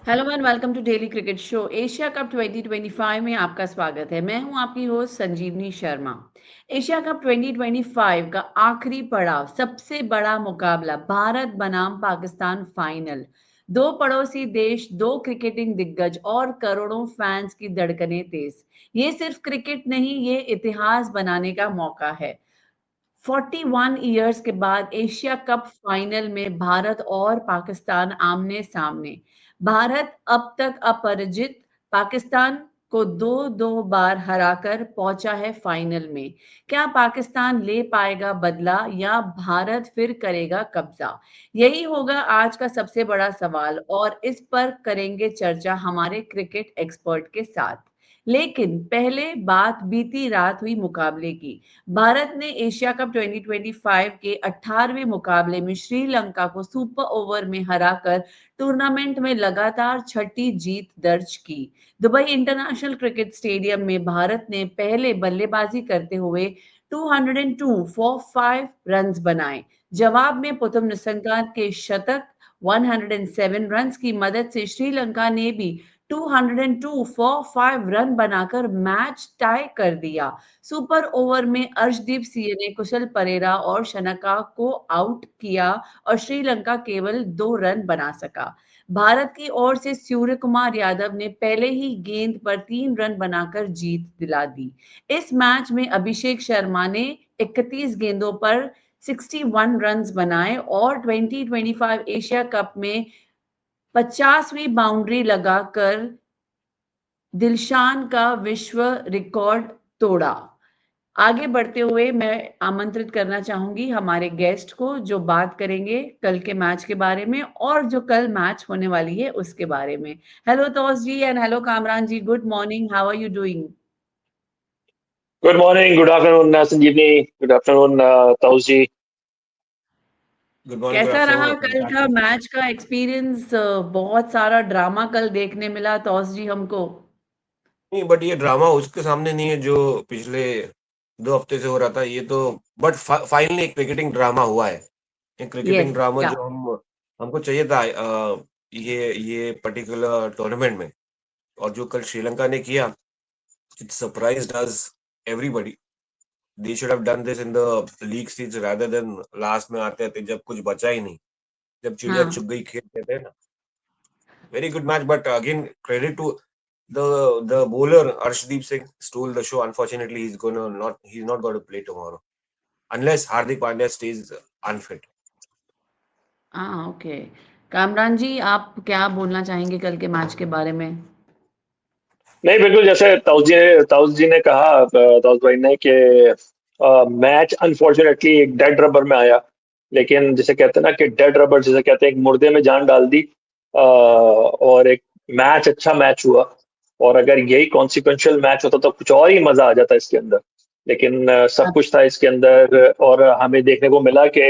Hello and welcome to daily cricket show. Asia Cup 2025 में आपका स्वागत है। मैं हूं आपकी host Sanjivani Sharma. Asia Cup 2025 का आखिरी पड़ाव, सबसे बड़ा मुकाबला, भारत बनाम पाकिस्तान फाइनल। दो पड़ोसी देश, दो क्रिकेटिंग दिग्गज और करोड़ों फैंस की धड़कनें तेज। ये सिर्फ क्रिकेट नहीं, ये इतिहास बनाने का मौका है। 41 ईयर्स के बाद एशिया कप फाइनल में भारत और पाकिस्तान आमने सामने। भारत अब तक अपराजित, पाकिस्तान को दो दो बार हराकर पहुंचा है फाइनल में। क्या पाकिस्तान ले पाएगा बदला या भारत फिर करेगा कब्जा? यही होगा आज का सबसे बड़ा सवाल और इस पर करेंगे चर्चा हमारे क्रिकेट एक्सपर्ट के साथ। लेकिन पहले बात बीती रात हुई मुकाबले की। भारत ने एशिया कप 2025 के 18वें मुकाबले में श्रीलंका को सुपर ओवर में हराकर टूर्नामेंट में लगातार छठी जीत दर्ज की। दुबई इंटरनेशनल क्रिकेट स्टेडियम में भारत ने पहले बल्लेबाजी करते हुए 202 फॉर 5 रन्स बनाए। जवाब में पुथुम निसंगा के शतक, 107 रन्स की मदद से श्रीलंका ने भी 202 फॉर 5 रन बनाकर मैच टाई कर दिया। सुपर ओवर में अर्शदीप सिंह ने कुशल परेरा और शनका को आउट किया और श्रीलंका केवल 2 रन बना सका। भारत की ओर से सूर्य कुमार यादव ने पहले ही गेंद पर 3 रन बनाकर जीत दिला दी। इस मैच में अभिषेक शर्मा ने 31 गेंदों पर 61 रन बनाए और 2025 एशिया कप में 50वीं बाउंड्री लगाकर दिलशान का विश्व रिकॉर्ड तोड़ा। आगे बढ़ते हुए मैं आमंत्रित करना चाहूंगी हमारे गेस्ट को, जो बात करेंगे कल के मैच के बारे में और जो कल मैच होने वाली है उसके बारे में। हेलो तौस ji and hello Kamran ji, good morning, how are you doing? Good morning, good afternoon, Sanjeevni. Good afternoon, Taus ji. Good कैसा रहा afternoon, कल का fantastic. मैच का एक्सपीरियंस? बहुत सारा ड्रामा कल देखने मिला तौस जी हमको। नहीं, बट ये ड्रामा उसके सामने नहीं है जो पिछले 2 हफ्ते से हो रहा था। ये तो बट फाइनली एक क्रिकेटिंग ड्रामा हुआ है। एक क्रिकेटिंग यस, ड्रामा या जो हमको चाहिए था ये पर्टिकुलर टूर्नामेंट में। और जो कल श्रीलंका ने किया, it surprised us everybody. They should have done this in the league stage rather than last में आते आते जब कुछ बचा ही नहीं, जब चिड़िया हाँ। चुग गई खेल कहते हैं ना। Very good match, but again, credit to the bowler Arshdeep Singh stole the show. Unfortunately, he's not going to play tomorrow unless Hardik Pandya stays unfit. हाँ, ओके। कामरान जी, आप क्या बोलना चाहेंगे कल के मैच के बारे में? नहीं, बिल्कुल जैसे ताउस जी ने कहा, ताउस भाई ने कि मैच अनफॉर्चुनेटली एक डेड रबर में आया। लेकिन जिसे कहते हैं ना कि डेड रबर, जिसे कहते हैं, एक मुर्दे में जान डाल दी। और एक मैच, अच्छा मैच हुआ। और अगर यही कॉन्सिक्वेंशियल मैच होता तो कुछ और ही मजा आ जाता इसके अंदर। लेकिन सब कुछ था इसके अंदर और हमें देखने को मिला कि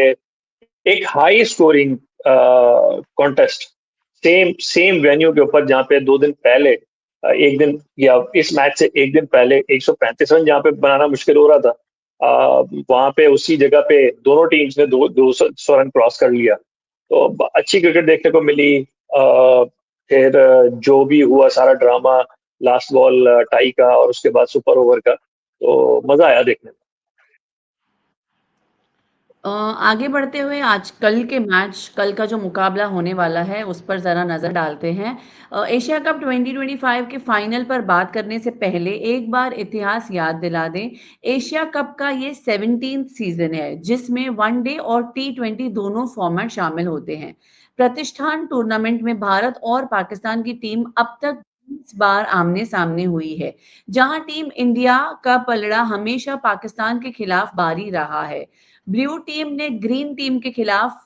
एक high scoring contest, same same venue के ऊपर, जहाँ पे 2 दिन पहले, एक दिन या इस मैच से एक दिन पहले 135 रन जहाँ पे बनाना मुश्किल हो रहा था, वहां पे उसी जगह पे दोनों टीम्स ने 200 रन क्रॉस कर लिया। तो अच्छी क्रिकेट देखने को मिली। फिर जो भी हुआ सारा ड्रामा, लास्ट बॉल टाई का और उसके बाद सुपर ओवर का, तो मजा आया देखने में। आगे बढ़ते हुए आज कल के मैच, कल का जो मुकाबला होने वाला है उस पर ज़रा नज़र डालते हैं। एशिया कप 2025 के फाइनल पर बात करने से पहले एक बार इतिहास याद दिला दें। एशिया कप का ये 17th सीजन है जिसमें वनडे और टी20 दोनों फॉर्मेट शामिल होते हैं। प्रतिष्ठान टूर्नामेंट में भारत और पाकिस्तान की टीम अब तक 20 बार आमने सामने हुई है, जहां टीम इंडिया का पलड़ा हमेशा पाकिस्तान के खिलाफ भारी रहा है। ब्लू टीम ने ग्रीन टीम के खिलाफ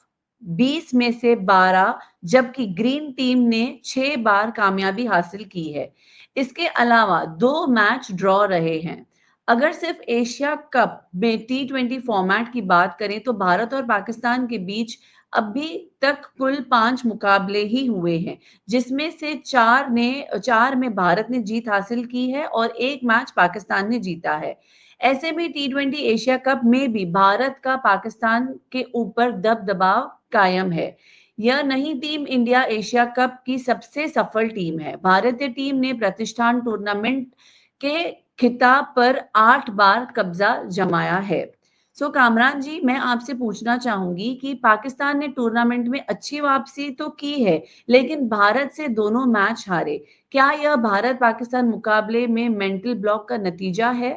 20 में से 12, जबकि ग्रीन टीम ने 6 बार कामयाबी हासिल की है। इसके अलावा 2 मैच ड्रॉ रहे हैं। अगर सिर्फ एशिया कप में टी20 फॉर्मेट की बात करें तो भारत और पाकिस्तान के बीच अभी तक कुल 5 मुकाबले ही हुए हैं, जिसमें से 4 में भारत ने जीत हासिल की है और एक मैच पाकिस्तान ने जीता है। ऐसे में टी20 एशिया कप में भी भारत का पाकिस्तान के ऊपर दबदबा कायम है। यह नई टीम इंडिया एशिया कप की सबसे सफल टीम है। भारतीय टीम ने प्रतिष्ठान टूर्नामेंट के खिताब पर 8 बार कब्जा जमाया है। कामरान जी, मैं आपसे पूछना चाहूंगी कि पाकिस्तान ने टूर्नामेंट में अच्छी वापसी तो की है, लेकिन भारत से दोनों मैच हारे। क्या यह भारत पाकिस्तान मुकाबले में मेंटल ब्लॉक का नतीजा है?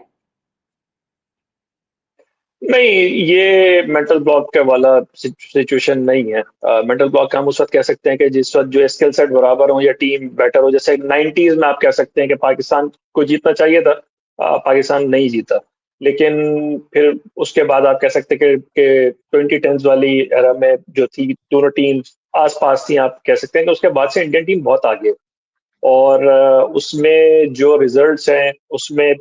नहीं, ये मेंटल ब्लॉक के वाला सिचुएशन नहीं है। मेंटल ब्लॉक हम उस वक्त कह सकते हैं कि जिस वक्त जो स्किल सेट बराबर हो या टीम बेटर हो, जैसे 90s में आप कह सकते हैं कि पाकिस्तान को जीतना चाहिए था, पाकिस्तान नहीं जीता। लेकिन फिर उसके बाद आप कह सकते हैं कि 2010s वाली एरा में जो थी, दोनों टीम आस पास थी, आप कह सकते हैं कि उसके बाद से इंडियन टीम बहुत आगे है। और उसमें जो रिजल्ट्स हैं उसमें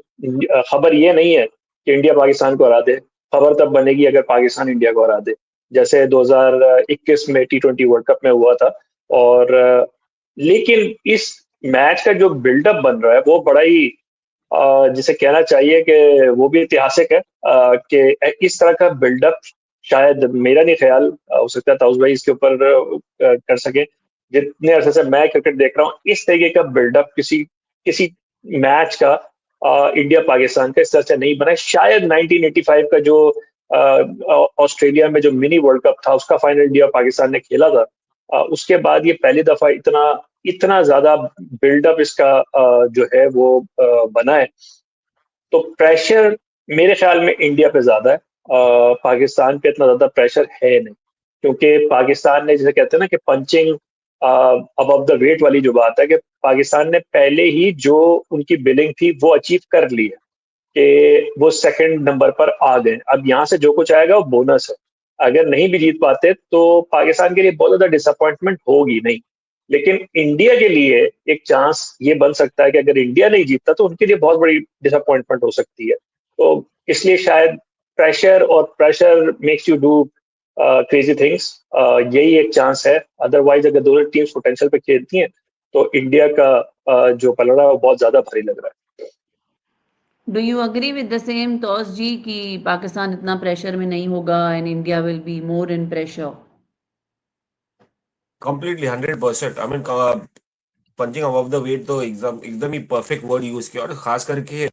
खबर ये नहीं है कि इंडिया पाकिस्तान को हरा दे। खबर तब बनेगी अगर पाकिस्तान इंडिया को हरा दे, जैसे 2021 में T20 वर्ल्ड कप में हुआ था। और लेकिन इस मैच का जो बिल्डअप बन रहा है वो बड़ा ही जिसे कहना चाहिए कि वो भी ऐतिहासिक है, कि इस तरह का बिल्डअप शायद, मेरा नहीं ख्याल, हो सकता है ताउस भाई इसके ऊपर कर सके। जितने अरसे से मैं क्रिकेट देख रहा हूँ, इस तरीके का बिल्डअप किसी किसी मैच का इंडिया पाकिस्तान का इस तरह से नहीं बना है। शायद 1985 का जो ऑस्ट्रेलिया में जो मिनी वर्ल्ड कप था, उसका फाइनल इंडिया पाकिस्तान ने खेला था, उसके बाद ये पहली दफा इतना इतना ज्यादा बिल्डअप इसका जो है वो बना है। तो प्रेशर मेरे ख्याल में इंडिया पे ज्यादा है, पाकिस्तान पे इतना ज्यादा प्रेशर है नहीं, क्योंकि पाकिस्तान ने, जैसे कहते हैं ना कि पंचिंग अबव द वेट वाली जो बात है, कि पाकिस्तान ने पहले ही जो उनकी बिलिंग थी वो अचीव कर ली है, कि वो सेकंड नंबर पर आ गए। अब यहाँ से जो कुछ आएगा वो बोनस है। अगर नहीं भी जीत पाते तो पाकिस्तान के लिए बहुत ज्यादा डिसअपॉइंटमेंट होगी नहीं, लेकिन इंडिया के लिए एक चांस ये बन सकता है कि अगर इंडिया नहीं जीतता तो उनके लिए बहुत बड़ी डिसअपॉइंटमेंट हो सकती है। तो इसलिए शायद प्रेशर, और pressure makes you do crazy things, यही एक चांस है। अदरवाइज अगर दोनों टीम्स पोटेंशियल पे खेलती हैं तो इंडिया का जो पलड़ा है वो बहुत ज्यादा भारी लग रहा है। Do you agree with the same Taus ji कि पाकिस्तान इतना प्रेशर में नहीं होगा and India will be more in pressure? Completely 100%। I mean punching above the weight तो एकदम एकदम ही परफेक्ट वर्ड यूज किया, और खास करके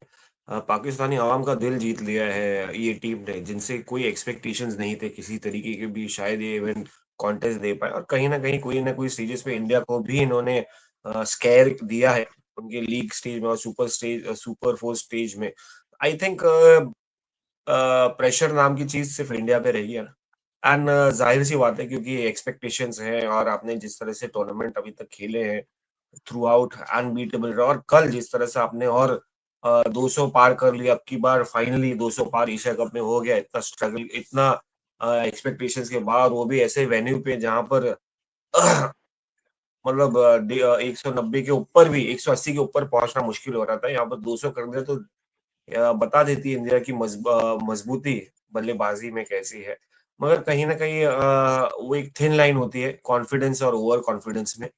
पाकिस्तानी आवाम का दिल जीत लिया है ये टीम ने, जिनसे कोई एक्सपेक्टेशंस नहीं थे किसी तरीके के भी, शायद ये इवेंट कॉन्टेस्ट दे पाए। और कहीं ना कोई स्टेजेस पे इंडिया को भी इन्होंने स्केयर दिया है उनके लीग स्टेज में और सुपर फोर स्टेज में। आई थिंक प्रेशर नाम की चीज सिर्फ इंडिया पे रही है। एंड जाहिर सी बात है, क्योंकि एक्सपेक्टेशंस हैं और आपने जिस तरह से टूर्नामेंट अभी तक खेले हैं थ्रू आउट अनबीटेबल रहा, और कल जिस तरह से आपने और 200 पार कर लिया, अब की बार फाइनली 200 पार एशिया कप में हो गया, इतना स्ट्रगल, इतना एक्सपेक्टेशंस के बाद, वो भी ऐसे वेन्यू पे जहां पर मतलब 190 के ऊपर भी 180 के ऊपर पहुंचना मुश्किल हो रहा था, यहाँ पर 200 कर दिया, तो बता देती है इंडिया की मजबूती बल्लेबाजी में कैसी है। मगर कहीं ना कहीं वो एक थिन लाइन होती है कॉन्फिडेंस और ओवर कॉन्फिडेंस में।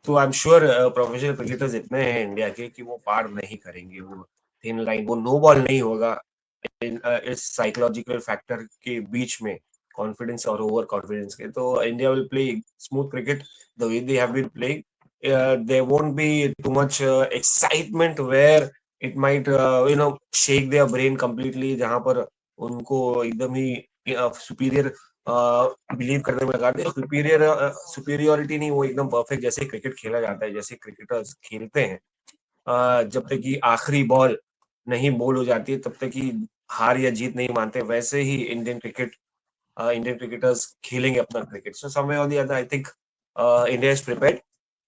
तो I am sure professional cricketers इतने हैं इंडिया के कि वो पार नहीं करेंगे वो थिन लाइन, वो नो बॉल नहीं होगा इस साइकोलॉजिकल फैक्टर के बीच में, कॉन्फिडेंस और ओवर कॉन्फिडेंस के। तो India will play smooth cricket the way they have been playing. There won't be too much excitement where it might shake their brain completely, जहां पर उनको एकदम ही सुपीरियर बिलीव करने में लगा दे। सुपीरियोरिटी नहीं, वो एकदम परफेक्ट जैसे क्रिकेट खेला जाता है, जैसे क्रिकेटर्स खेलते हैं, जब तक कि आखिरी बॉल नहीं बोल हो जाती है तब तक कि हार या जीत नहीं मानते, वैसे ही इंडियन क्रिकेटर्स खेलेंगे अपना क्रिकेट। सो समवे और the other I think India is prepared,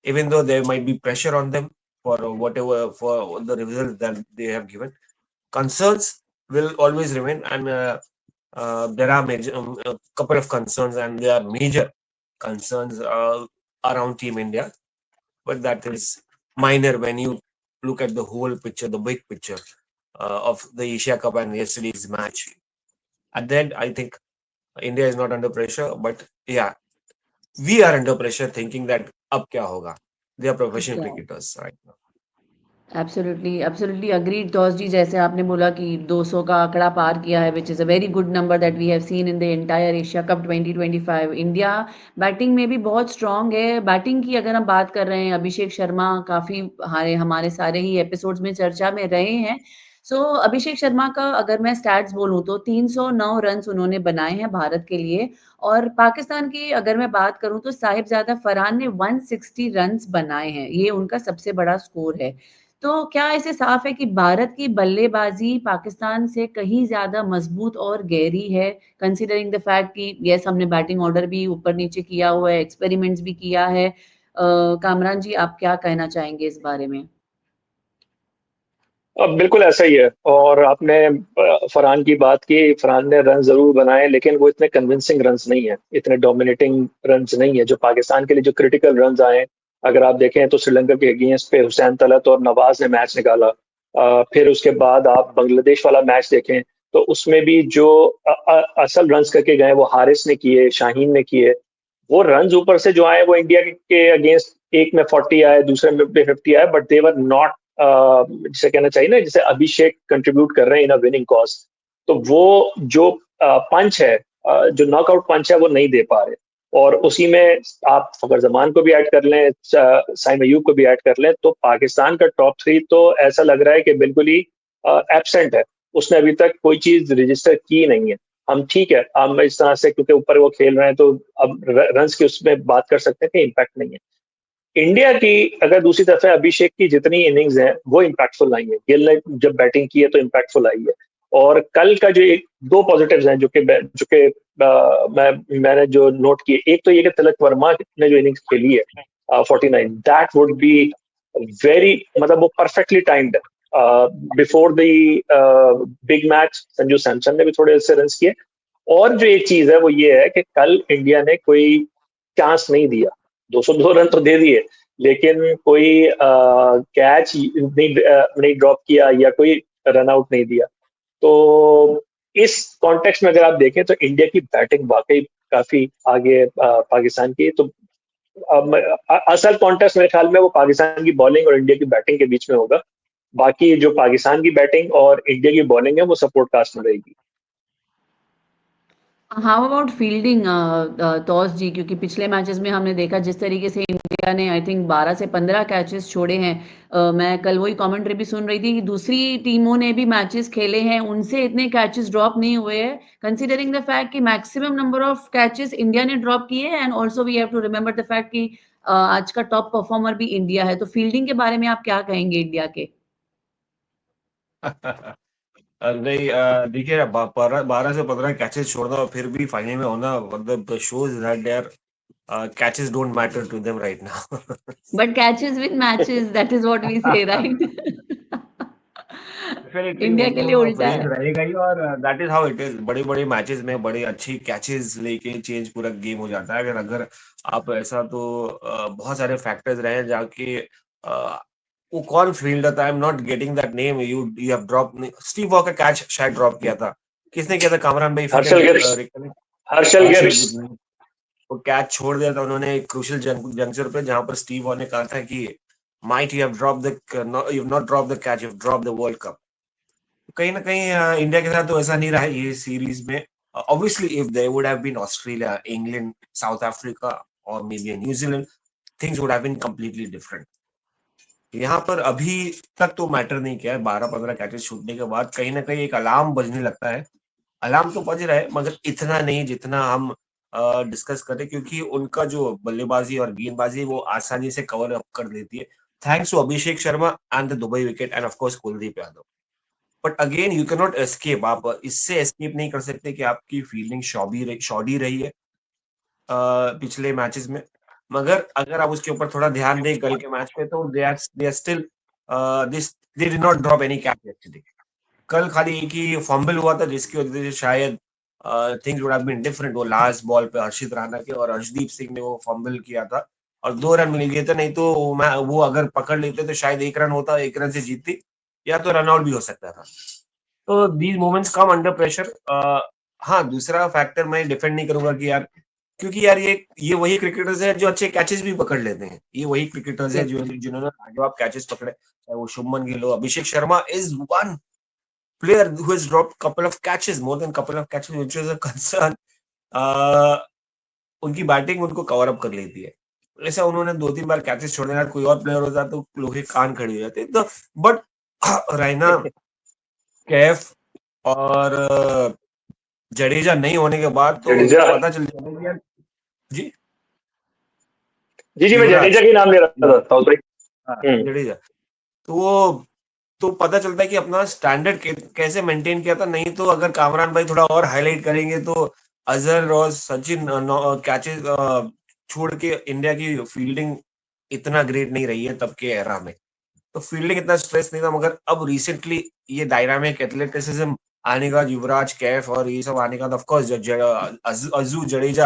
even though there might be pressure on them for whatever for the results that they have given. Concerns will always remain, and there are a couple of concerns, and there are major concerns around Team India, but that is minor when you look at the whole picture, the big picture of the Asia Cup and yesterday's match. At the end, I think India is not under pressure, but yeah, we are under pressure thinking that ab kya hoga. They are professional क्या? cricketers right now. Absolutely, absolutely agreed Taus ji, जैसे आपने बोला कि 200 का आंकड़ा पार किया है, which is a very good number that we have seen in the entire Asia Cup 2025। India batting में भी बहुत स्ट्रॉन्ग है। बैटिंग की अगर हम बात कर रहे हैं, अभिषेक शर्मा काफ़ी हमारे हमारे सारे ही एपिसोड्स में चर्चा में रहे हैं। सो अभिषेक शर्मा का अगर मैं स्टैट्स बोलूँ तो 309 रन्स उन्होंने बनाए हैं भारत के लिए, और पाकिस्तान की अगर मैं बात करूँ तो साहिबजादा फरहान ने 160 रन्स बनाए हैं। ये उनका सबसे बड़ा स्कोर है। तो क्या इसे साफ है कि भारत की बल्लेबाजी पाकिस्तान से कहीं ज़्यादा मज़बूत और गहरी है, कंसीडरिंग द फैक्ट कि येस हमने बैटिंग ऑर्डर भी ऊपर-नीचे किया हुआ है, एक्सपेरिमेंट्स भी किया है। कामरान जी, आप क्या कहना चाहेंगे इस बारे में? बिल्कुल ऐसा ही है। और आपने फरहान की बात की, फरहान ने रन ज़रूर बनाए, लेकिन वो इतने कन्विंसिंग रन्स नहीं है, इतने डोमिनेटिंग रन्स नहीं है, जो पाकिस्तान के लिए जो क्रिटिकल रन्स आए। अगर आप देखें तो श्रीलंका के अगेंस्ट पे हुसैन तलत और नवाज ने मैच निकाला। फिर उसके बाद आप बांग्लादेश वाला मैच देखें, तो उसमें भी जो असल रन्स करके गए, वो हारिस ने किए, शाहीन ने किए। वो रन्स ऊपर से जो आए, वो इंडिया के अगेंस्ट एक में 40 आए, दूसरे में भी 50 आए, बट दे वर नॉट, जिसे कहना चाहिए ना, जैसे अभिषेक कंट्रीब्यूट कर रहे हैं इन अ विनिंग कॉज। तो वो जो पंच है, जो नॉकआउट पंच है, वो नहीं दे पा रहे। और उसी में आप फखर जमान को भी ऐड कर लें, साइम अयूब को भी ऐड कर लें, तो पाकिस्तान का टॉप थ्री तो ऐसा लग रहा है कि बिल्कुल ही एबसेंट है। उसने अभी तक कोई चीज रजिस्टर की नहीं है। हम ठीक है, हम इस तरह से क्योंकि ऊपर वो खेल रहे हैं, तो अब रन्स की उसमें बात कर सकते हैं कि इम्पैक्ट नहीं है। इंडिया की अगर दूसरी तरफ है, अभिषेक की जितनी इनिंग्स हैं वो इम्पैक्टफुल आई है। गिल ने जब बैटिंग की है तो इम्पैक्टफुल आई है। और कल का जो एक दो पॉजिटिव्स हैं जो कि मैंने जो नोट किए, एक तो ये कि तिलक वर्मा ने जो इनिंग्स खेली है 49, दैट वुड बी वेरी, मतलब वो perfectly timed before the big match. Sanju Samson ने भी थोड़े से रन किए। और जो एक चीज है वो ये है कि कल इंडिया ने कोई चांस नहीं दिया। 202 रन तो दे दिए, लेकिन कोई कैच नहीं ड्रॉप किया या कोई रन आउट नहीं दिया। तो इस कॉन्टेक्स्ट में अगर आप देखें तो इंडिया की बैटिंग वाकई काफी आगे पाकिस्तान की। तो असल कॉन्टेस्ट मेरे ख्याल में वो पाकिस्तान की बॉलिंग और इंडिया की बैटिंग के बीच में होगा। बाकी जो पाकिस्तान की बैटिंग और इंडिया की बॉलिंग है वो सपोर्ट कास्ट में रहेगी। हाउ अबाउट फील्डिंग तौस जी? क्योंकि पिछले मैचेस में हमने देखा जिस तरीके से इंडिया ने आई थिंक 12 से 15 कैचेस छोड़े हैं। मैं कल वही कमेंट्री भी सुन रही थी कि दूसरी टीमों ने भी मैचेस खेले हैं, उनसे इतने कैचेस ड्रॉप नहीं हुए हैं, कंसीडरिंग द फैक्ट कि maximum number of catches India ने ड्रॉप किए हैं। And also we have to remember the fact कि आज का टॉप परफॉर्मर भी इंडिया है। तो फील्डिंग के बारे में आप क्या कहेंगे इंडिया के? नहीं, देखिए 12 से 15 कैचेस छोड़ना और फिर भी फाइनल में होना, मतलब shows that their catches don't matter to them right now. But catches win matches, that is what we say, right? Definitely India वो के लिए तो उल्टा प्रेज है। रहेगा ही, और that is how it is. बड़े बड़े मैचेस में बड़े अच्छी कैचेस लेके चेंज पूरा गेम हो जाता है। अगर आप ऐसा, तो बहुत सारे फैक्टर्स रहे हैं जाके वो कौन फील्डर था, आई am not getting that name, you you have drop, Steve walker catch शायद ड्रॉप किया था। किसने किया था कामरान भाई, if you can Herschelle Gibbs. Recollect? Harshal Herschelle Gibbs. Gibbs ने वो कैच छोड़ दिया था उन्होंने एक क्रूशियल जंक्चर पे, जहां पर स्टीव वॉर ने कहा था कि might you have drop the, you have not drop the catch, you have drop the world cup. कहीं ना कहीं इंडिया के साथ तो ऐसा नहीं रहा है ये सीरीज में। Obviously if there would have been Australia, England, South Africa और maybe New Zealand, things would have been completely different. यहाँ पर अभी तक तो मैटर नहीं किया है। 12-15 कैचेस छूटने के बाद कहीं ना कहीं एक अलार्म बजने लगता है। अलार्म तो बज रहा है, मगर इतना नहीं जितना हम डिस्कस करें, क्योंकि उनका जो बल्लेबाजी और गेंदबाजी वो आसानी से कवर अप कर देती है, thanks to Abhishek Sharma and the Dubai wicket and of course Kuldeep Yadav. But again you can not escape, आप इससे एस्केप नहीं कर सकते कि आपकी फील्डिंग शॉडी रही है पिछले मैचेस में। मगर अगर आप उसके ऊपर थोड़ा ध्यान दें कल के मैच पे, तो they are still this, they did not drop any catch actually. कल खाली एक ही फंबल हुआ था जिसकी वजह से शायद things would have been different. वो लास्ट बॉल पे हर्षित राणा के और अर्शदीप सिंह ने वो फंबल किया था और 2 रन मिल गए थे। नहीं तो वो अगर पकड़ लेते तो शायद 1 रन होता, 1 रन से जीतती, या तो रन आउट भी हो सकता था। तो these moments come under pressure. हाँ, दूसरा फैक्टर मैं डिफेंड नहीं करूंगा कि यार क्योंकि यार ये वही क्रिकेटर्स हैं जो अच्छे कैचेस भी पकड़ लेते हैं, ये वही क्रिकेटर्स हैं Yes. जो जिन्होंने लाजवाब कैचेस पकड़े, चाहे वो शुभमन गिल हो, Abhishek Sharma is one player who has dropped couple of catches, more than couple of catches, which is a concern. उनकी बैटिंग उनको कवर अप कर लेती है। ऐसा उन्होंने 2-3 बार कैचेस छोड़े, यार कोई और प्लेयर होता तो लोहे कान खड़े हो जाते। तो बट रैना, कैफ और जडेजा नहीं होने के बाद तो जडेजा, पता चल जाता है कि यार जी, जी जी, मैं युवराज, जडेजा के नाम ले रहा था ताऊ भाई। हाँ, हम्म। जडेजा। तो वो तो पता चलता है कि अपना स्टैंडर्ड कैसे मेंटेन किया था। नहीं तो अगर कामरान भाई थोड़ा और हाईलाइट करेंगे तो अजहर और सचिन कैचेस छोड़ के इंडिया की फील्डिंग इतना ग्रेट नहीं रही है तब के एरा में। तो फील्डिंग इतना स्ट्रेस नहीं था, मगर अब रिसेंटली ये डायनामिक एथलेटिसिज्म आने के बाद, युवराज, कैफ और ये सब आने के बाद, ऑफ कोर्स अजू जडेजा,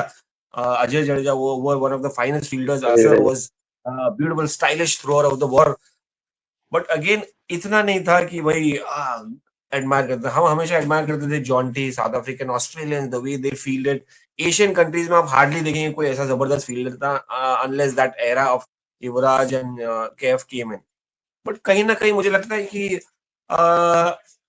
अजय जडेजा वो one of the finest fielders, Azhar was beautiful stylish thrower of the ball. But again इतना नहीं था कि भाई एडमायर करते। हम हमेशा एडमायर करते थे Jonty, south African, Australian, the way they fielded. Asian countries में आप हार्डली देखेंगे कोई ऐसा जबरदस्त फील्डर था, unless that era of Yuvraj and KF came in. But कहीं ना कहीं मुझे लगता है कि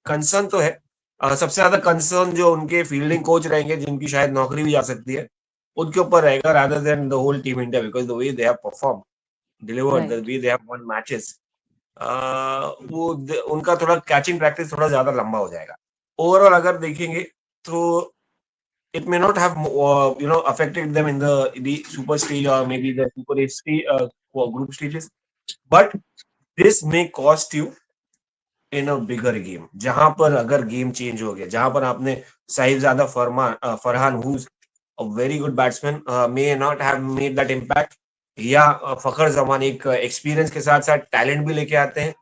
कंसर्न तो है। सबसे ज्यादा कंसर्न जो उनके फील्डिंग कोच रहेंगे, जिनकी शायद नौकरी भी जा सकती है, उनके ऊपर रहेगा, rather than the whole team India, because the way they have perform, delivered, the Right. Way they have won matches, उनका थोड़ा कैचिंग प्रैक्टिस थोड़ा ज्यादा लंबा हो जाएगा। ओवरऑल अगर देखेंगे तो it may not have affected them in the super stage or maybe the super 8 stage, group stages, but this may cost you in a bigger game, जहां पर अगर गेम चेंज हो गया, जहां पर आपने Sahibzada Farhan who is a very good batsman may not have made that impact, या फखर जमान एक एक्सपीरियंस के साथ साथ टैलेंट भी लेके आते हैं,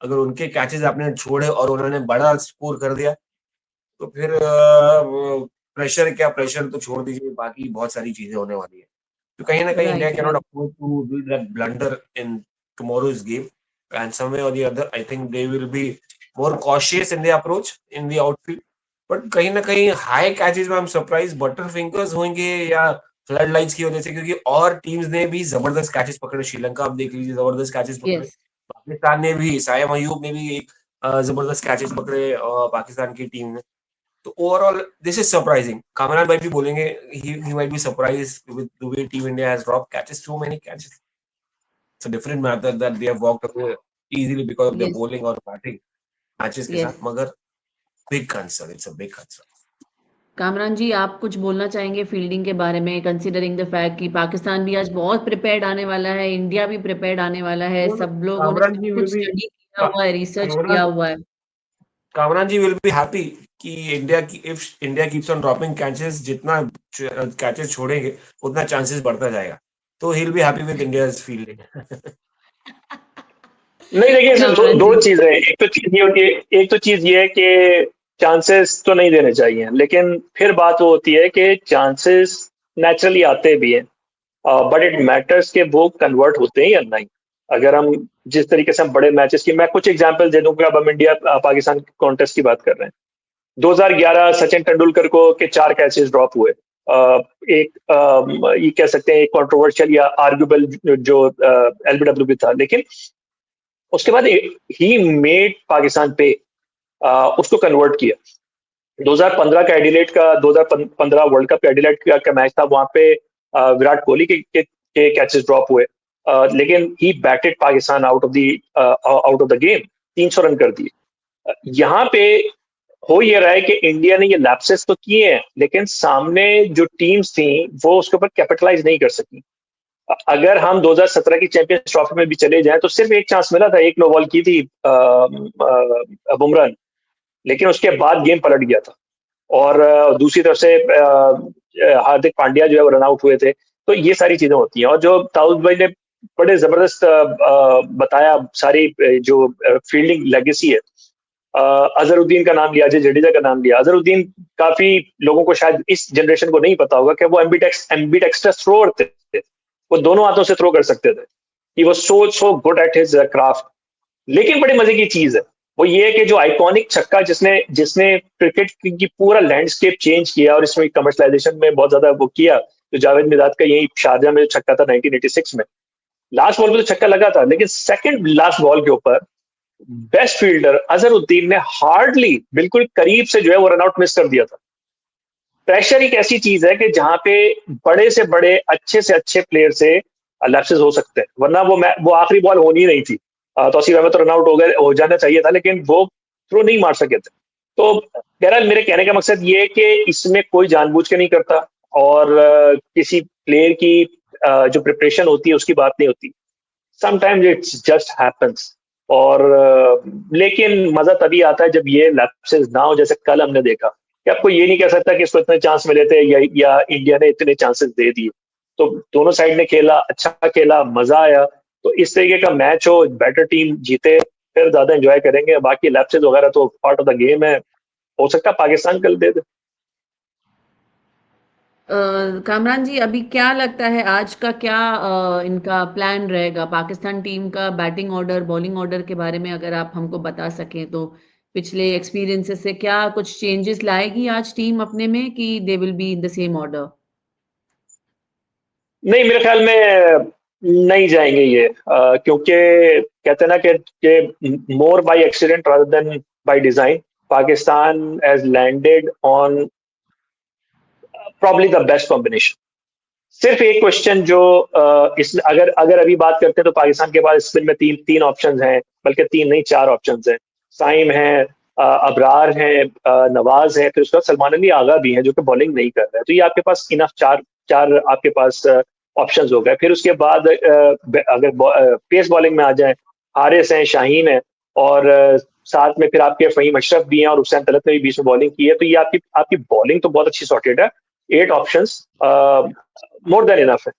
अगर उनके कैचेस आपने छोड़े और उन्होंने बड़ा स्कोर कर दिया, तो फिर प्रेशर, क्या प्रेशर तो छोड़ दीजिए, बाकी बहुत सारी चीजें होने वाली है। तो कहीं ना कहीं India Right. Can not Right. Afford to do that blunder in tomorrow's game, and some way or the other I think they will be more cautious in the approach in the outfield. But कहीं ना कहीं high catches में हम surprise butter fingers होंगे या flood lights की वजह से, क्योंकि और टीम्स ने भी जबरदस्त कैचेस पकड़े। श्रीलंका आप देख लीजिए, जबरदस्त कैचेस पकड़े। Yes. पाकिस्तान ने भी, सायम अयूब ने भी एक जबरदस्त कैचेस पकड़े पाकिस्तान की टीम ने। तो overall this is surprising. Kamran भाई भी बोलेंगे, he might be surprised with the way team India has dropped catches, so many catches. It's a different matter that they have walked away easily because of their Yes. bowling और batting matches के Yes. साथ, मगर big concern, it's a big concern. Kamran जी, आप कुछ बोलना चाहेंगे fielding के बारे में, कंसीडरिंग द फैक्ट कि पाकिस्तान भी आज बहुत प्रिपेयर्ड आने वाला है, इंडिया भी प्रिपेयर्ड आने वाला है, No, no, सब लोगों ने कामरान सब जी will कुछ be स्टडी किया का, हुआ है, रिसर्च किया कामरान हुआ है। कामरान जी will be happy कि इंडिया की, if India keeps on dropping catches, जितना कैचेस छोड़ेंगे उतना चांसेस बढ़ता जाएगा। तो he'll be happy with India's fielding. नहीं, देखिए कामरान दो जी। चीजें हैं। एक तो चीज ये होती है, एक तो चीज ये है कि चांसेस तो नहीं देने चाहिए, लेकिन फिर बात वो होती है कि चांसेस नेचुरली आते भी हैं, बट इट मैटर्स कि वो कन्वर्ट होते हैं या नहीं। अगर हम जिस तरीके से हम बड़े मैचेस की, मैं कुछ एग्जांपल दे दूं कि अब हम इंडिया पाकिस्तान कॉन्टेस्ट की बात कर रहे हैं। 2011 सचिन तेंदुलकर को के 4 कैचेस ड्रॉप हुए। एक ये कह सकते हैं एक कंट्रोवर्शियल या आर्ग्यूबल जो एलबीडब्ल्यू भी था, लेकिन उसके बाद ही मेड पाकिस्तान पे उसको कन्वर्ट किया। 2015 का एडिलेड का 2015 वर्ल्ड कप एडिलेड का मैच था, वहां पे विराट कोहली के कैचेस ड्रॉप हुए, लेकिन ही batted Pakistan out of the game, 300 run कर दिए। यहाँ पे हो ये रहा है कि इंडिया ने ये लैप्सेस तो किए हैं, लेकिन सामने जो टीम्स थी वो उसके ऊपर कैपिटलाइज नहीं कर सकी। अगर हम 2017 की चैंपियंस ट्रॉफी में भी चले जाएं तो सिर्फ एक चांस मिला था, एक नो बॉल की थी बुमराह, लेकिन उसके बाद गेम पलट गया था। और दूसरी तरफ से हार्दिक पांड्या जो है वो रन आउट हुए थे। तो ये सारी चीजें होती हैं, और जो ताउद भाई ने बड़े जबरदस्त बताया, सारी जो फील्डिंग लेगेसी है। अजहरुद्दीन का नाम लिया, अजय जडेजा का नाम लिया। अजहरुद्दीन, काफी लोगों को शायद इस जनरेशन को नहीं पता होगा कि वो एम्बिडेक्स्ट्रस थ्रोअर थे, वो दोनों हाथों से थ्रो कर सकते थे। He was so good at his craft. लेकिन बड़ी मजे की चीज है वो ये है कि जो आइकॉनिक छक्का जिसने जिसने क्रिकेट की पूरा लैंडस्केप चेंज किया और इसमें कमर्शलाइजेशन में बहुत ज्यादा वो किया, तो जावेद मिदाद का यही शारजा में छक्का था 1986 में, लास्ट बॉल पे तो छक्का लगा था, लेकिन सेकंड लास्ट बॉल के ऊपर बेस्ट फील्डर अजहरुद्दीन ने हार्डली बिल्कुल करीब से जो है वो रनआउट मिस कर दिया था। प्रेशर एक ऐसी चीज है कि जहां पे बड़े से बड़े अच्छे से अच्छे प्लेयर से लैप्सेस हो सकते हैं, वरना वो आखिरी बॉल होनी ही नहीं थी। तौसीफ अहमद तो रनआउट हो जाना चाहिए था, लेकिन वो थ्रो नहीं मार सके थे। तो बहरहाल मेरे कहने का मकसद ये है कि इसमें कोई जानबूझ के नहीं करता, और किसी प्लेयर की जो प्रिपरेशन होती है उसकी बात नहीं होती। Sometimes it's just happens. और लेकिन मजा तभी आता है जब ये लैप्सेस ना हो, जैसे कल हमने देखा कि आपको ये नहीं कह सकता कि इसको इतने चांस मिले थे या इंडिया ने इतने चांसेस दे दिए। तो दोनों साइड ने खेला, अच्छा खेला, मजा आया। तो इस तरीके का मैच हो, बेटर टीम जीते, फिर ज्यादा एंजॉय करेंगे। बाकी लैप्सेस वगैरह तो पार्ट ऑफ द गेम है, हो सकता है पाकिस्तान कल दे दे। कामरान जी, अभी क्या लगता है आज का क्या इनका प्लान रहेगा पाकिस्तान टीम का? बैटिंग ऑर्डर, बॉलिंग ऑर्डर के बारे में अगर आप हमको बता सकें तो पिछले एक्सपीरियंसेस से क्या कुछ चेंजेस लाएगी आज टीम अपने में, कि they will be in the same order? नहीं, मेरे ख्याल में नहीं जाएंगे ये, क्योंकि कहते हैं ना कि more by accident rather than by design, Pakistan has landed on probably the best combination. सिर्फ एक क्वेश्चन जो इस अगर अगर अभी बात करते हैं तो पाकिस्तान के पास स्पिन में तीन तीन ऑप्शंस हैं, बल्कि तीन नहीं चार ऑप्शंस हैं। साइम है, अबरार है, नवाज है, फिर उसके बाद सलमान अली आगा भी है जो कि बॉलिंग नहीं कर रहा है। तो ये आपके पास इनफ चार चार आपके पास ऑप्शंस हो गए। फिर उसके बाद अगर पेस बॉलिंग में आ जाए, हारिस है, शाहीन है, और साथ में फिर आपके फहीम अशरफ भी हैं, और हुसैन तलत ने भी बीच में बॉलिंग की है। तो ये आपकी आपकी बॉलिंग तो बहुत अच्छी सॉर्टेड है। 8 ऑप्शंस मोर देन इनफ है।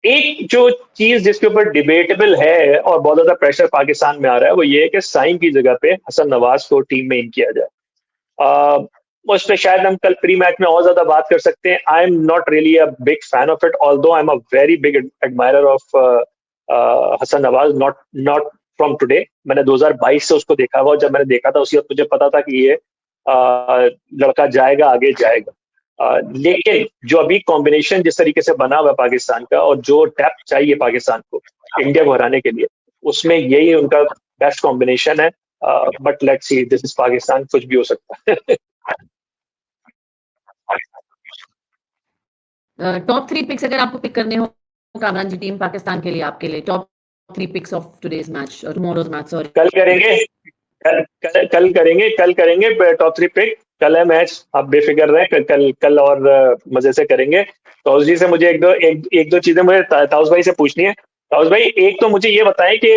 एक जो चीज जिसके ऊपर डिबेटेबल है और बहुत ज्यादा प्रेशर पाकिस्तान में आ रहा है, वो ये है कि साइम की जगह पे हसन नवाज को टीम में इन किया जाए। उस पर शायद हम कल प्री मैच में और ज्यादा बात कर सकते हैं। I am not really a big fan of it, although I am a very big admirer of Hasan Nawaz, not not from today. मैंने 2022 से उसको देखा हुआ, जब मैंने देखा था उसी वक्त मुझे पता था कि ये लड़का जाएगा, आगे जाएगा। लेकिन जो अभी कॉम्बिनेशन जिस तरीके से बना हुआ है पाकिस्तान का, और जो डेप्थ चाहिए पाकिस्तान को इंडिया को हराने के लिए, उसमें यही उनका बेस्ट कॉम्बिनेशन है। But let's see, this is Pakistan, कुछ भी हो सकता है। टॉप 3 पिक्स अगर आपको पिक करने हो कामरान जी, टीम पाकिस्तान के लिए, आपके लिए top 3 picks of today's match और टुमारोज मैच, सॉरी। कल करेंगे, कल करेंगे टॉप 3 पिक। कल है मैच, आप बेफिक्र रहें। कल और मजे से करेंगे। ताउस जी से मुझे एक दो चीजें मुझे ताउस भाई से पूछनी है। ताउस भाई, एक तो मुझे ये बताएं कि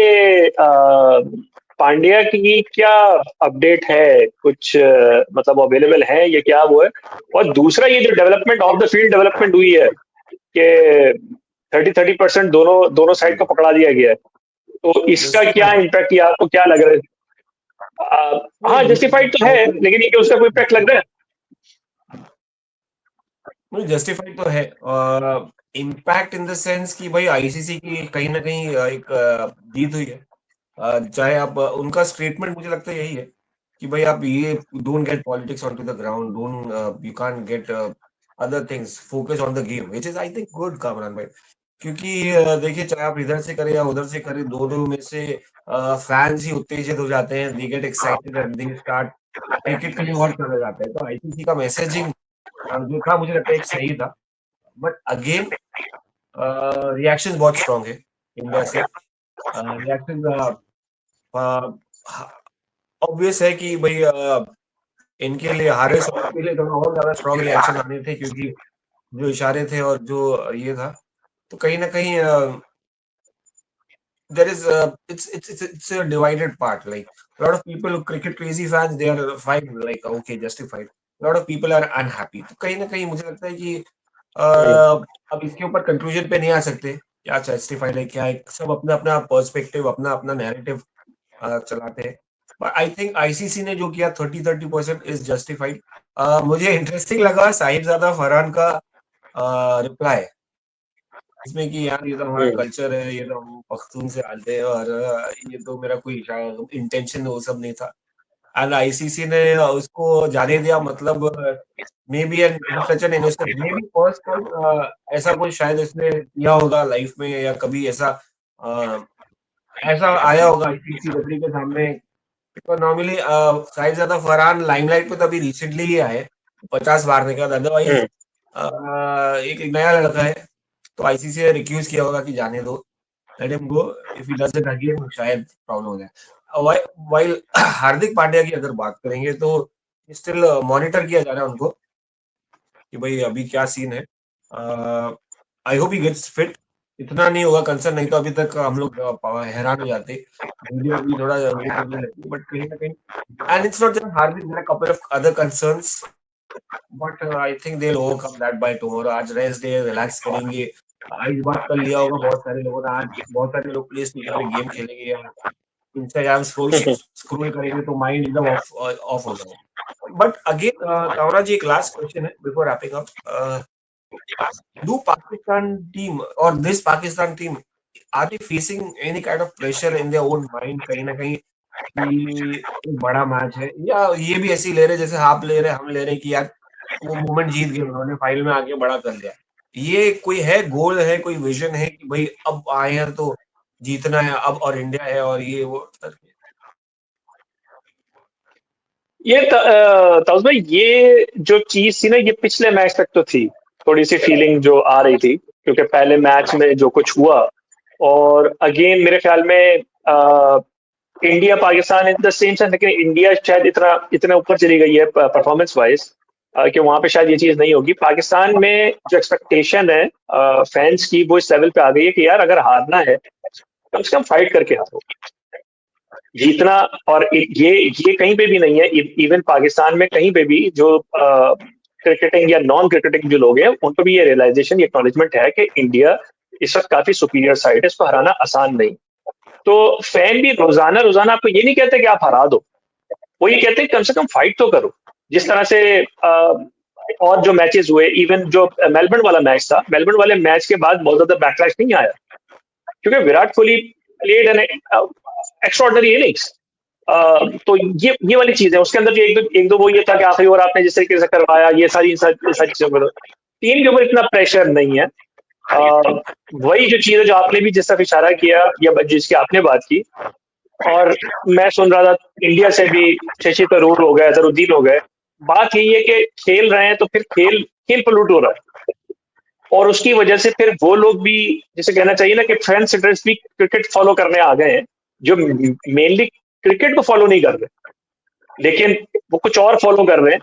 पांड्या की क्या अपडेट है, कुछ मतलब अवेलेबल है, ये क्या वो है? और दूसरा, ये जो development of the field development हुई है कि 30% दोनों दोनों साइड को पकड़ा दिया गया है, तो इसका क्या इम्पैक्ट, या आपको क्या लग रहा है? हाँ, जस्टिफाइड तो है, लेकिन ये कि उसका कोई इम्पैक्ट लग रहा है? जस्टिफाइड तो है, और इम्पैक्ट इन द सेंस कि भाई आईसीसी की कहीं ना कहीं एक जीत हुई है। चाहे आप उनका स्टेटमेंट मुझे लगता है यही है कि भाई आप ये don't get politics on to the ground, don't you can't get other things, focus on the game, which is I think good Kamran भाई। क्योंकि देखिए, चाहे आप इधर से करें या उधर से करें, दोनों में से फैंस ही उत्तेजित हो जाते हैं, they get excited and they start cricket के लिए और चले जाते हैं। तो आईसीसी का मैसेजिंग जो था मुझे लगता है एक सही था, बट अगेन रिएक्शन बहुत स्ट्रांग है इंडिया से। रिएक्शन ऑब्वियस है कि भाई इनके लिए, हारे साहब के लिए थोड़ा और ज्यादा स्ट्रांग रिएक्शन आने थे, क्योंकि जो इशारे थे और जो ये था, तो कहीं ना कहीं there is it's a divided part. Like a lot of people, cricket crazy fans, they are fine, like okay, justified. A lot of people are unhappy. तो कहीं ना कहीं मुझे लगता है कि अब इसके ऊपर कंक्लूजन पे नहीं आ सकते क्या जस्टिफाइड है क्या है। सब अपना अपना पर्सपेक्टिव, अपना अपना नैरेटिव चलाते हैं। बट आई थिंक आईसीसी ने जो किया 30% इज जस्टिफाइड। मुझे इंटरेस्टिंग लगा साहिबजादा फरहान का रिप्लाई, इसमें कि यार ये तो हमारा कल्चर है, ये तो हम पख्तून से आते हैं, और ये तो मेरा कोई इंटेंशन वो सब नहीं था। एंड आईसीसी ने उसको जाने दिया, मतलब maybe an such an innocent, maybe first time ऐसा कोई शायद इसने किया होगा लाइफ में, या कभी ऐसा ऐसा आया होगा आईसीसी रेफरी के सामने। तो नॉर्मली शायद ज्यादा फरहान लाइमलाइट पे तो अभी रिसेंटली ही आए 50 मारने के बाद, अदरवाइज एक नया लड़का है, तो आईसीसी ने रिक्यूज किया होगा कि जाने दो, let him go, if he does it again शायद प्रॉब्लम हो जाए। वाइल हार्दिक पांड्या की अगर बात करेंगे तो स्टिल मॉनिटर किया जा रहा है उनको कि भाई अभी क्या सीन है। I hope he gets fit, इतना नहीं होगा कंसर्न, नहीं तो अभी तक हम लोग हैरान हो जाते, वीडियो भी थोड़ा वो करने लगती, बट कहीं ना कहीं and it's not just Hardik, there are couple of other concerns, but I think they will overcome that by tomorrow. आज रेस्ट डे, रिलैक्स करेंगे। इस बात कर लिया होगा बहुत सारे लोगों ने, आज बहुत सारे लोग प्ले स्टेशन पे गेम खेलेंगे या इंस्टाग्राम स्क्रॉल करेंगे, तो माइंड एकदम ऑफ हो जाएगा। बट अगेन कावरा जी, एक लास्ट क्वेश्चन है before wrapping up. Do Pakistan team or this Pakistan team, are they facing any kind of pressure in their own mind कहीं ना कहीं कि एक बड़ा मैच है, या ये भी ऐसे ही ले रहे जैसे आप ले रहे, हम ले रहे कि यार वो मोमेंट जीत गए, उन्होंने फाइनल में आके बड़ा कर लिया। ये कोई है गोल है, कोई विजन है कि भाई अब आए हैं तो जीतना है अब, और इंडिया है और ये वो ये ताउस भाई, ये जो चीज थी ना, ये पिछले मैच तक तो थी, थोड़ी सी फीलिंग जो आ रही थी, क्योंकि पहले मैच में जो कुछ हुआ, और अगेन मेरे ख्याल में India Pakistan in the same sense, लेकिन इंडिया शायद इतना इतना ऊपर चली गई है परफॉर्मेंस वाइज कि वहां पे शायद ये चीज नहीं होगी। पाकिस्तान में जो एक्सपेक्टेशन है फैंस की, वो इस लेवल पे आ गई है कि यार अगर हारना है कम से कम फाइट करके हारो, जीतना। और ये कहीं पे भी नहीं है, इवन पाकिस्तान में कहीं पे भी जो क्रिकेटिंग या नॉन क्रिकेटिंग जो लोग हैं, उनको भी ये रियलाइजेशन, ये एक्नॉलेजमेंट है कि इंडिया इस वक्त काफी सुपीरियर साइड है, इसको हराना आसान नहीं। तो फैन भी रोजाना रोजाना आपको ये नहीं कहते कि आप हरा दो, वो ये कहते हैं कम से कम फाइट तो करो। जिस तरह से और जो मैचेस हुए, इवन जो मेलबर्न वाला मैच था, मेलबर्न वाले मैच के बाद बहुत ज्यादा बैकलैश नहीं आया, क्योंकि Virat Kohli played an extraordinary innings. तो ये वाली चीज है, उसके अंदर जो एक दो वो ये था कि आखिरी ओवर आपने जिस तरीके से करवाया, ये सारी चीजों पर टीम के ऊपर इतना प्रेशर नहीं है। वही जो चीज है जो आपने भी जिस तरफ इशारा किया या जिसकी आपने बात की, और मैं सुन रहा था इंडिया से भी शशि थरूर हो गए, अजहरुद्दीन हो गए, बात यही है कि खेल रहे हैं तो फिर खेल खेल पोल्यूट हो रहा है, और उसकी वजह से फिर वो लोग भी, जैसे कहना चाहिए ना कि फैन सिटर्स भी क्रिकेट फॉलो करने आ गए हैं, जो मेनली क्रिकेट को फॉलो नहीं कर रहे, लेकिन वो कुछ और फॉलो कर रहे हैं।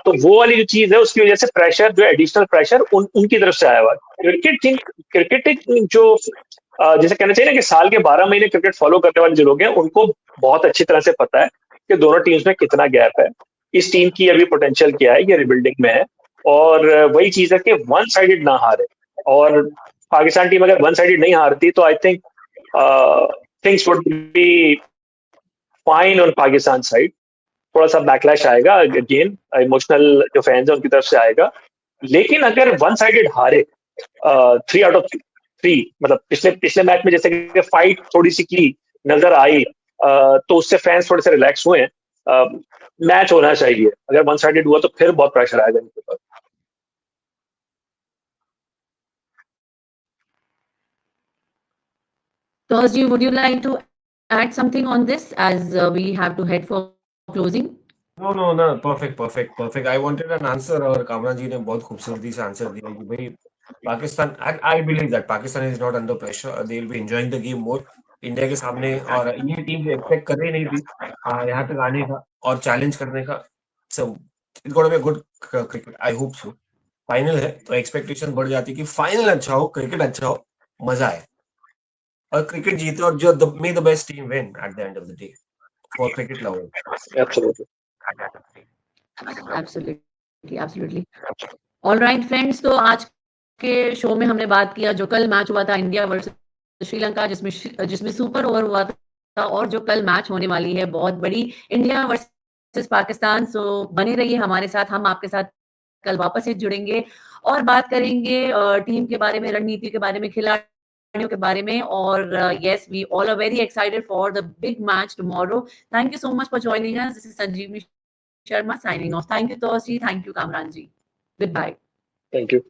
तो वो वाली जो चीज है, उसकी वजह से प्रेशर जो एडिशनल प्रेशर उनकी तरफ से आया हुआ। क्रिकेट जो जैसे कहना चाहिए ना कि साल के 12 महीने क्रिकेट फॉलो करने वाले जो लोग हैं, उनको बहुत अच्छी तरह से पता है कि दोनों टीम्स में कितना गैप है, इस टीम की अभी पोटेंशियल क्या है, ये रिबिल्डिंग में है। और वही चीज है कि वन साइडेड ना हारे, और पाकिस्तान टीम अगर वन साइडेड नहीं हारती तो I think things would be fine on Pakistan side. थोड़ा सा बैकलैश आएगा, अगेन इमोशनल जो फैंस है उनकी तरफ से आएगा, लेकिन अगर वन साइडेड हारे 3 आउट ऑफ 3, मतलब पिछले पिछले मैच में जैसे कि फाइट थोड़ी सी की नजर आई, तो उससे फैंस थोड़े से रिलैक्स हुए हैं। मैच होना चाहिए, अगर वन साइडेड हुआ तो फिर बहुत प्रेशर आएगा इनके ऊपर। Torsji, would you like to add something on this as we have to head for closing? No, perfect. I wanted an answer, और कामरा जी ने बहुत खूबसूरती से आंसर दिया कि भाई Pakistan, I believe that Pakistan is not under pressure, they will be enjoying the game more India के सामने, और ये टीम जो एक्सपेक्ट कर ही नहीं थी यहाँ तक आने का और चैलेंज करने का। So it's gonna be a good cricket, I hope so. Final है तो एक्सपेक्टेशन बढ़ जाती है कि फाइनल अच्छा हो, क्रिकेट अच्छा हो, मजा आए और क्रिकेट जीते, और जो मे the best team win at the end of the day for cricket lovers. Absolutely. Absolutely. All right friends, तो आज के शो में हमने बात किया जो कल मैच हुआ था इंडिया वर्सेस श्रीलंका, जिसमें सुपर ओवर हुआ था, और जो कल मैच होने वाली है बहुत बड़ी, इंडिया वर्सेस पाकिस्तान। सो बने रहिए हमारे साथ, हम आपके साथ कल वापस से जुड़ेंगे और बात करेंगे टीम के बारे में, रणनीति के बारे में, खिलाड़ी खिलाड़ियों के बारे में और yes, we all are very excited for the big match tomorrow. Thank you so much for joining us. This is Sanjeevni Sharma signing off. Thank you, Tosi. Thank you, Kamran ji. Goodbye. Thank you.